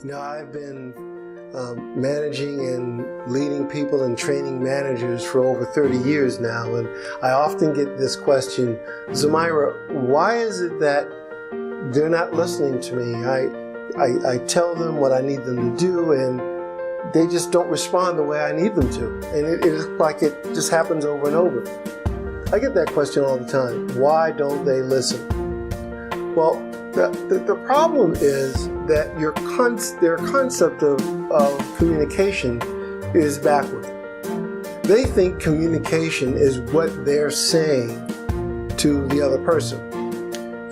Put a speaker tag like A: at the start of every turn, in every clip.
A: I've been managing and leading people and training managers for over 30 years now, and I often get this question, Zemira, why is it that they're not listening to me? I tell them what I need them to do, and they just don't respond the way I need them to. And it is like it just happens over and over. I get that question all the time. Why don't they listen? Well, the problem is that their concept of communication is backward. They think communication is what they're saying to the other person.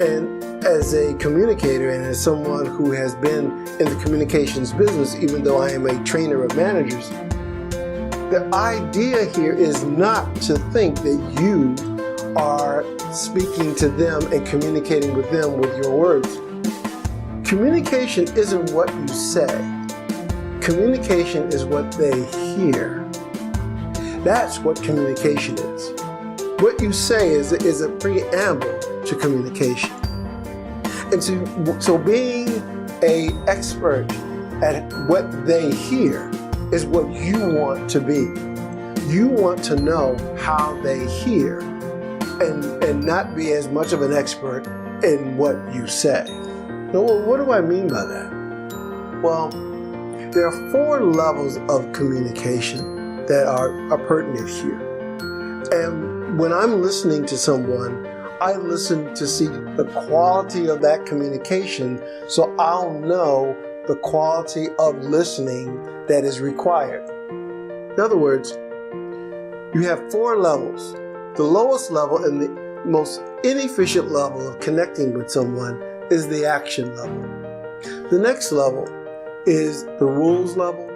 A: And as a communicator and as someone who has been in the communications business, even though I am a trainer of managers, the idea here is not to think that you are speaking to them and communicating with them with your words. Communication isn't what you say. Communication is what they hear. That's what communication is. What you say is a preamble to communication. And so being an expert at what they hear is what you want to be. You want to know how they hear and not be as much of an expert in what you say. Now, what do I mean by that? Well, there are 4 levels of communication that are pertinent here. And when I'm listening to someone, I listen to see the quality of that communication so I'll know the quality of listening that is required. In other words, you have 4 levels. The lowest level and the most inefficient level of connecting with someone is the action level. The next level is the rules level,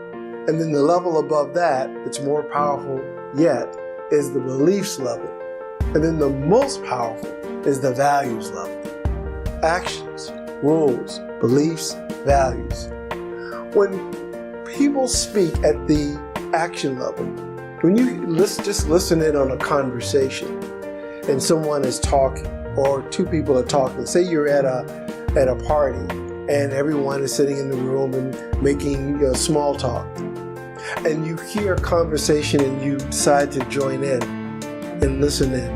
A: and then the level above that, it's more powerful yet, is the beliefs level. And then the most powerful is the values level. Actions, rules, beliefs, values. When people speak at the action level, when you just listen in on a conversation and someone is talking or 2 people are talking, say you're at a party and everyone is sitting in the room and making small talk, and you hear a conversation and you decide to join in and listen in.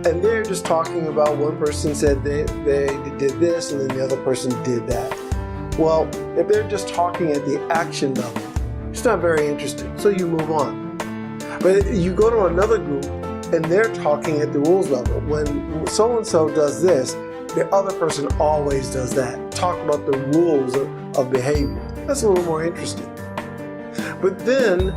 A: And they're just talking about one person said they did this and then the other person did that. Well, if they're just talking at the action level, it's not very interesting, so you move on. But you go to another group and they're talking at the rules level. When so-and-so does this, the other person always does that. Talk about the rules of behavior. That's a little more interesting. But then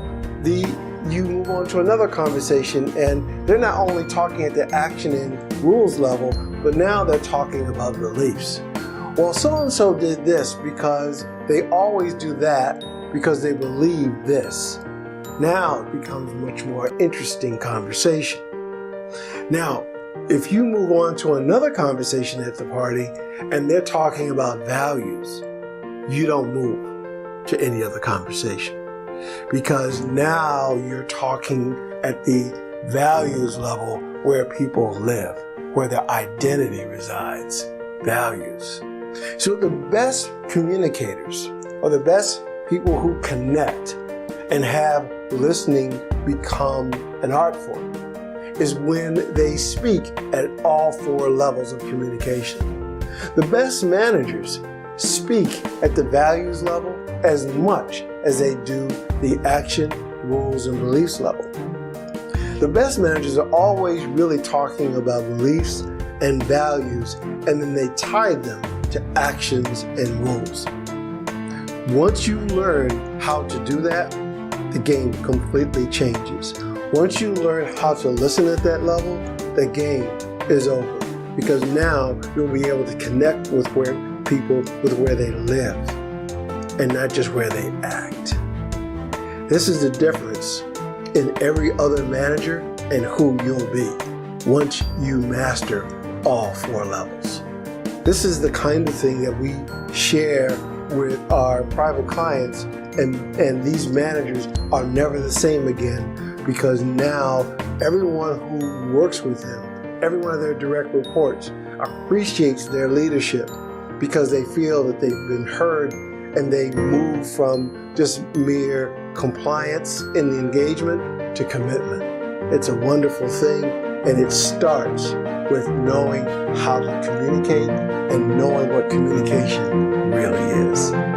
A: you move on to another conversation and they're not only talking at the action and rules level, but now they're talking about beliefs. Well, so-and-so did this because they always do that because they believe this. Now it becomes a much more interesting conversation. Now, if you move on to another conversation at the party and they're talking about values, you don't move to any other conversation because now you're talking at the values level where people live, where their identity resides, values. So the best communicators or the best people who connect and have listening become an art form is when they speak at all 4 levels of communication. The best managers speak at the values level as much as they do the action, rules, and beliefs level. The best managers are always really talking about beliefs and values, and then they tie them to actions and rules. Once you learn how to do that, the game completely changes. Once you learn how to listen at that level, the game is over. Because now you'll be able to connect with where they live and not just where they act. This is the difference in every other manager and who you'll be once you master all 4 levels. This is the kind of thing that we share with our private clients, and these managers are never the same again because now everyone who works with them, every one of their direct reports appreciates their leadership because they feel that they've been heard and they move from just mere compliance in the engagement to commitment. It's a wonderful thing, and it starts with knowing how to communicate and knowing what communication really is.